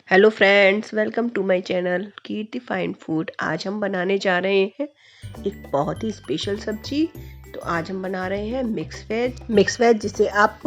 Hello friends, welcome to my channel Kirti fine food. आज हम बनाने जा रहे हैं एक बहुत ही स्पेशल सब्जी। तो आज हम बना रहे हैं मिक्स वेज जिसे आप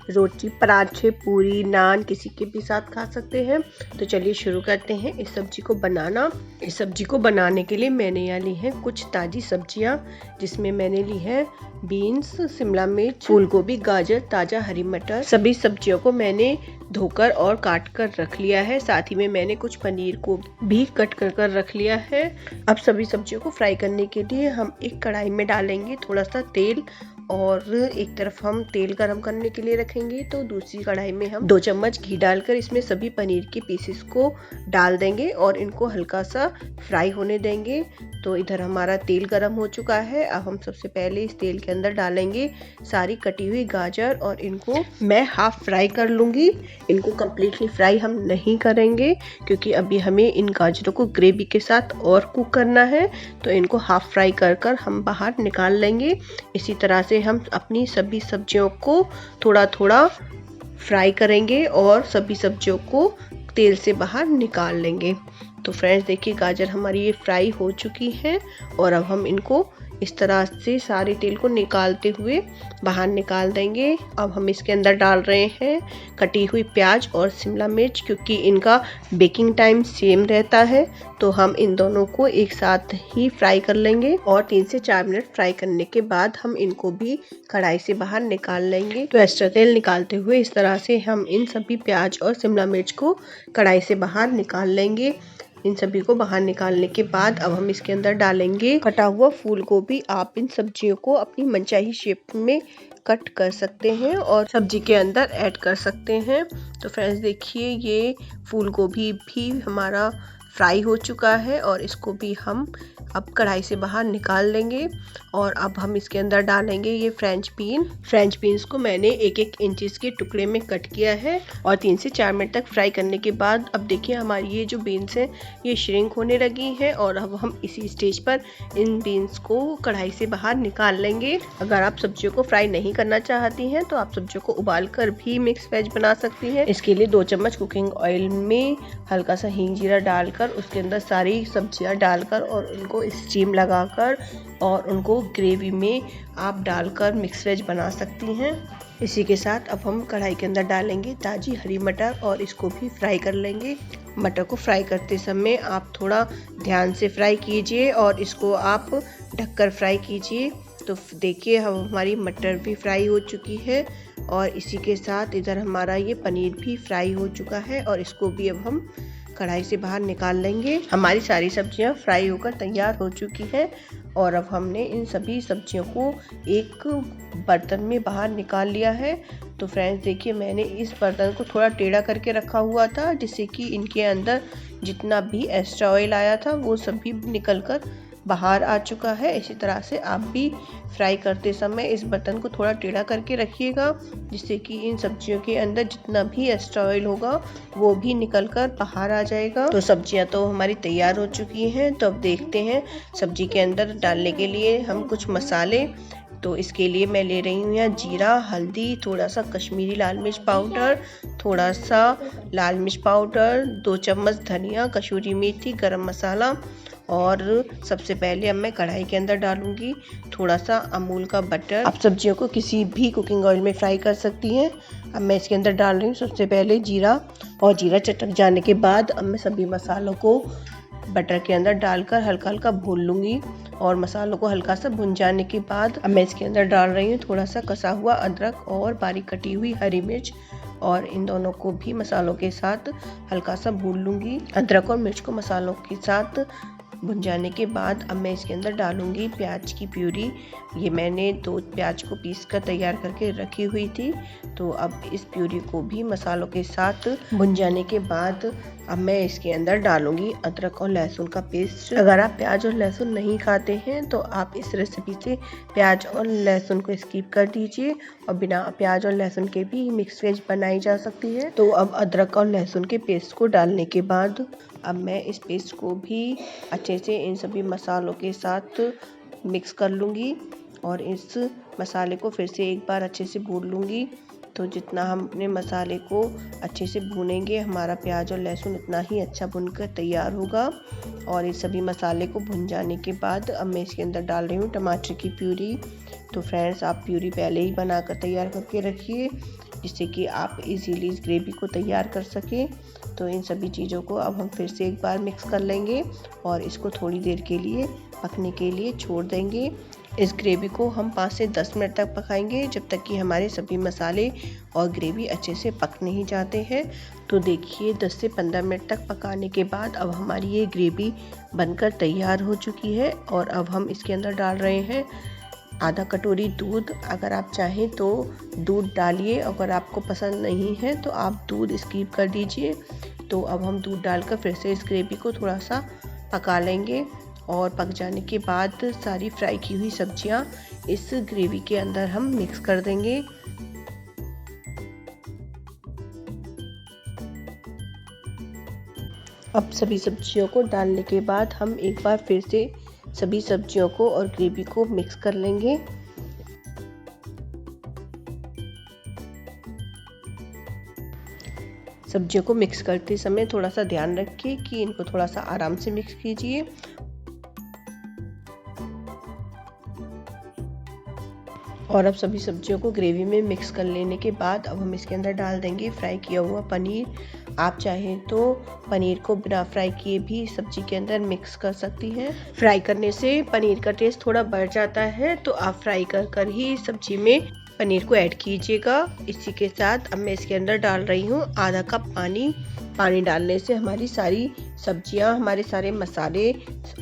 रोटी, पराठे, पूरी, नान किसी के भी साथ खा सकते हैं। तो चलिए शुरू करते हैं इस सब्जी को बनाना। इस सब्जी को बनाने के लिए मैंने यहाँ ली है कुछ ताज़ी सब्जियां, जिसमें मैंने ली है बीन्स, शिमला मिर्च, फूल गोभी, गाजर, ताज़ा हरी मटर। सभी सब्जियों को मैंने धोकर और काट कर रख लिया है। साथ ही में मैंने कुछ पनीर को भी कट कर रख लिया है। अब सभी सब्जियों को फ्राई करने के लिए हम एक कढ़ाई में डालेंगे थोड़ा सा तेल, और एक तरफ हम तेल गरम करने के लिए रखेंगे तो दूसरी कढ़ाई में हम 2 चम्मच घी डालकर इसमें सभी पनीर के पीसेस को डाल देंगे और इनको हल्का सा फ्राई होने देंगे। तो इधर हमारा तेल गरम हो चुका है। अब हम सबसे पहले इस तेल के अंदर डालेंगे सारी कटी हुई गाजर और इनको मैं हाफ फ्राई कर लूँगी। इनको कम्प्लीटली फ्राई हम नहीं करेंगे क्योंकि अभी हमें इन गाजरों को ग्रेवी के साथ और कुक करना है। तो इनको हाफ फ्राई कर हम बाहर निकाल लेंगे। इसी तरह से हम अपनी सभी सब्जियों को थोड़ा थोड़ा फ्राई करेंगे और सभी सब्जियों को तेल से बाहर निकाल लेंगे। तो फ्रेंड्स देखिए, गाजर हमारी ये फ्राई हो चुकी है और अब हम इनको इस तरह से सारे तेल को निकालते हुए बाहर निकाल देंगे। अब हम इसके अंदर डाल रहे हैं कटी हुई प्याज और शिमला मिर्च, क्योंकि इनका बेकिंग टाइम सेम रहता है। तो हम इन दोनों को एक साथ ही फ्राई कर लेंगे और 3 से 4 मिनट फ्राई करने के बाद हम इनको भी कढ़ाई से बाहर निकाल लेंगे। तो एक्स्ट्रा तेल निकालते हुए इस तरह से हम इन सभी प्याज और शिमला मिर्च को कढ़ाई से बाहर निकाल लेंगे। इन सभी को बाहर निकालने के बाद अब हम इसके अंदर डालेंगे कटा हुआ फूल गोभी। आप इन सब्जियों को अपनी मनचाही शेप में कट कर सकते हैं और सब्जी के अंदर ऐड कर सकते हैं। तो फ्रेंड्स देखिए, ये फूल गोभी भी हमारा फ्राई हो चुका है और इसको भी हम अब कढ़ाई से बाहर निकाल लेंगे। और अब हम इसके अंदर डालेंगे ये फ्रेंच बीन्स को मैंने 1-1 इंच के टुकड़े में कट किया है और 3 से 4 मिनट तक फ्राई करने के बाद अब देखिए हमारी ये जो बीन्स हैं ये श्रिंक होने लगी हैं। और अब हम इसी स्टेज पर इन बीन्स को कढ़ाई से बाहर निकाल लेंगे। अगर आप सब्जियों को फ्राई नहीं करना चाहती हैं तो आप सब्जियों को उबाल कर भी मिक्स वेज बना सकती हैं। इसके लिए 2 चम्मच कुकिंग ऑयल में हल्का सा हींग जीरा डालकर उसके अंदर सारी सब्जियां डालकर और उनको स्टीम लगाकर और उनको ग्रेवी में आप डालकर मिक्स वेज बना सकती हैं। इसी के साथ अब हम कढ़ाई के अंदर डालेंगे ताज़ी हरी मटर और इसको भी फ्राई कर लेंगे। मटर को फ्राई करते समय आप थोड़ा ध्यान से फ्राई कीजिए और इसको आप ढककर फ्राई कीजिए। तो देखिए हमारी मटर भी फ्राई हो चुकी है और इसी के साथ इधर हमारा ये पनीर भी फ्राई हो चुका है और इसको भी अब हम कढ़ाई से बाहर निकाल लेंगे। हमारी सारी सब्जियां फ्राई होकर तैयार हो चुकी हैं और अब हमने इन सभी सब्जियों को एक बर्तन में बाहर निकाल लिया है। तो फ्रेंड्स देखिए, मैंने इस बर्तन को थोड़ा टेढ़ा करके रखा हुआ था जिससे कि इनके अंदर जितना भी एक्स्ट्रा ऑयल आया था वो सभी निकल कर बाहर आ चुका है। इसी तरह से आप भी फ्राई करते समय इस बर्तन को थोड़ा टेढ़ा करके रखिएगा जिससे कि इन सब्जियों के अंदर जितना भी एक्स्ट्रा ऑयल होगा वो भी निकल कर बाहर आ जाएगा। तो सब्जियां तो हमारी तैयार हो चुकी हैं। तो अब देखते हैं सब्जी के अंदर डालने के लिए हम कुछ मसाले। तो इसके लिए मैं ले रही हूँ यहाँ जीरा, हल्दी, थोड़ा सा कश्मीरी लाल मिर्च पाउडर, थोड़ा सा लाल मिर्च पाउडर, 2 चम्मच धनिया, कसूरी मेथी, गरम मसाला। और सबसे पहले अब मैं कढ़ाई के अंदर डालूंगी थोड़ा सा अमूल का बटर। आप सब्जियों को किसी भी कुकिंग ऑयल में फ्राई कर सकती हैं। अब मैं इसके अंदर डाल रही हूँ सबसे पहले जीरा, और जीरा चटक जाने के बाद अब मैं सभी मसालों को बटर के अंदर डालकर हल्का हल्का भून लूँगी। और मसालों को हल्का सा भुन जाने के बाद अब मैं इसके अंदर डाल रही हूँ थोड़ा सा कसा हुआ अदरक और बारीक कटी हुई हरी मिर्च, और इन दोनों को भी मसालों के साथ हल्का सा भून लूँगी। अदरक और मिर्च को मसालों के साथ भुन जाने के बाद अब मैं इसके अंदर डालूंगी प्याज की प्यूरी। ये मैंने 2 प्याज को पीस कर तैयार करके रखी हुई थी। तो अब इस प्यूरी को भी मसालों के साथ भुन जाने के बाद अब मैं इसके अंदर डालूंगी अदरक और लहसुन का पेस्ट। अगर आप प्याज और लहसुन नहीं खाते हैं तो आप इस रेसिपी से प्याज और लहसुन को स्किप कर दीजिए और बिना प्याज और लहसुन के भी मिक्स वेज बनाई जा सकती है। तो अब अदरक और लहसुन के पेस्ट को डालने के बाद अब मैं इस पेस्ट को भी अच्छे से इन सभी मसालों के साथ मिक्स कर लूँगी और इस मसाले को फिर से एक बार अच्छे से भून लूँगी। तो जितना हम अपने मसाले को अच्छे से भूनेंगे हमारा प्याज और लहसुन उतना ही अच्छा भुनकर तैयार होगा। और ये सभी मसाले को भुन जाने के बाद अब मैं इसके अंदर डाल रही हूँ टमाटर की प्यूरी। तो फ्रेंड्स, आप प्यूरी पहले ही बनाकर तैयार करके रखिए जिससे कि आप इजीली इस ग्रेवी को तैयार कर सकें। तो इन सभी चीज़ों को अब हम फिर से एक बार मिक्स कर लेंगे और इसको थोड़ी देर के लिए पकने के लिए छोड़ देंगे। इस ग्रेवी को हम 5 से 10 मिनट तक पकाएंगे जब तक कि हमारे सभी मसाले और ग्रेवी अच्छे से पक नहीं जाते हैं। तो देखिए 10 से 15 मिनट तक पकाने के बाद अब हमारी ये ग्रेवी बनकर तैयार हो चुकी है। और अब हम इसके अंदर डाल रहे हैं आधा कटोरी दूध। अगर आप चाहें तो दूध डालिए, अगर आपको पसंद नहीं है तो आप दूध स्किप कर दीजिए। तो अब हम दूध डालकर फिर से इस ग्रेवी को थोड़ा सा पका लेंगे और पक जाने के बाद सारी फ्राई की हुई सब्जियां इस ग्रेवी के अंदर हम मिक्स कर देंगे। अब सभी सब्जियों को डालने के बाद हम एक बार फिर से सभी सब्जियों को और ग्रेवी को मिक्स कर लेंगे। सब्जियों को मिक्स करते समय थोड़ा सा ध्यान रखिए कि इनको थोड़ा सा आराम से मिक्स कीजिए। और अब सभी सब्जियों को ग्रेवी में मिक्स कर लेने के बाद अब हम इसके अंदर डाल देंगे फ्राई किया हुआ पनीर। आप चाहें तो पनीर को बिना फ्राई किए भी सब्जी के अंदर मिक्स कर सकती हैं। फ्राई करने से पनीर का टेस्ट थोड़ा बढ़ जाता है, तो आप फ्राई कर ही सब्जी में पनीर को ऐड कीजिएगा। इसी के साथ अब मैं इसके अंदर डाल रही हूँ आधा कप पानी। पानी डालने से हमारी सारी सब्जियां, हमारे सारे मसाले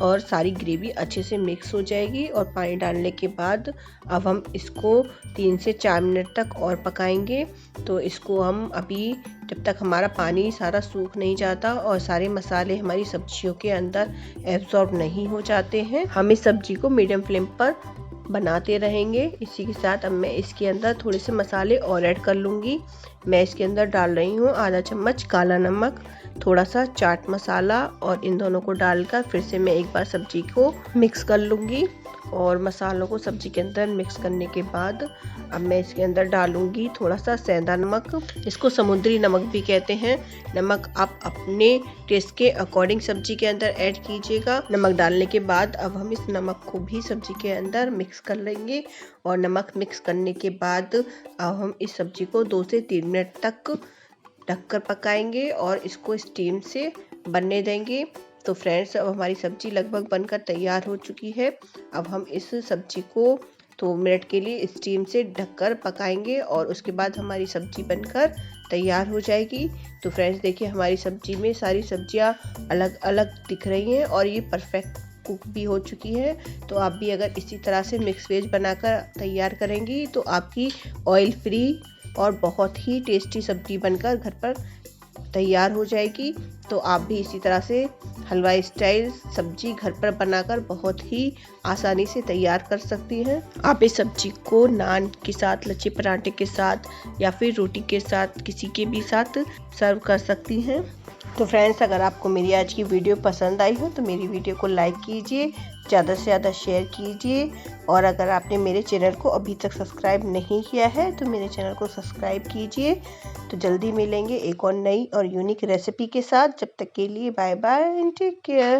और सारी ग्रेवी अच्छे से मिक्स हो जाएगी। और पानी डालने के बाद अब हम इसको 3 से 4 मिनट तक और पकाएंगे। तो इसको हम अभी जब तक हमारा पानी सारा सूख नहीं जाता और सारे मसाले हमारी सब्जियों के अंदर एब्जॉर्ब नहीं हो जाते हैं, हम इस सब्जी को मीडियम फ्लेम पर बनाते रहेंगे। इसी के साथ अब मैं इसके अंदर थोड़े से मसाले और ऐड कर लूँगी। मैं इसके अंदर डाल रही हूँ आधा चम्मच काला नमक, थोड़ा सा चाट मसाला, और इन दोनों को डालकर फिर से मैं एक बार सब्जी को मिक्स कर लूँगी। और मसालों को सब्जी के अंदर मिक्स करने के बाद अब मैं इसके अंदर डालूँगी थोड़ा सा सेंधा नमक। इसको समुद्री नमक भी कहते हैं। नमक आप अपने टेस्ट के अकॉर्डिंग सब्जी के अंदर ऐड कीजिएगा। नमक डालने के बाद अब हम इस नमक को भी सब्जी के अंदर मिक्स कर लेंगे। और नमक मिक्स करने के बाद अब हम इस सब्जी को 2 से 3 मिनट तक ढककर पकाएंगे और इसको स्टीम से बनने देंगे। तो फ्रेंड्स, अब हमारी सब्जी लगभग बनकर तैयार हो चुकी है। अब हम इस सब्जी को 2 मिनट के लिए स्टीम से ढककर पकाएंगे और उसके बाद हमारी सब्जी बनकर तैयार हो जाएगी। तो फ्रेंड्स देखिए, हमारी सब्जी में सारी सब्जियां अलग अलग दिख रही हैं और ये परफेक्ट कुक भी हो चुकी है। तो आप भी अगर इसी तरह से मिक्स वेज बनाकर तैयार करेंगी तो आपकी ऑयल फ्री और बहुत ही टेस्टी सब्जी बनकर घर पर तैयार हो जाएगी। तो आप भी इसी तरह से हलवाई स्टाइल सब्जी घर पर बनाकर बहुत ही आसानी से तैयार कर सकती हैं। आप इस सब्जी को नान के साथ, लच्छे पराठे के साथ या फिर रोटी के साथ, किसी के भी साथ सर्व कर सकती हैं। तो फ्रेंड्स, अगर आपको मेरी आज की वीडियो पसंद आई हो तो मेरी वीडियो को लाइक कीजिए, ज़्यादा से ज़्यादा शेयर कीजिए। और अगर आपने मेरे चैनल को अभी तक सब्सक्राइब नहीं किया है तो मेरे चैनल को सब्सक्राइब कीजिए। तो जल्दी मिलेंगे एक और नई और यूनिक रेसिपी के साथ। जब तक के लिए bye bye and take care.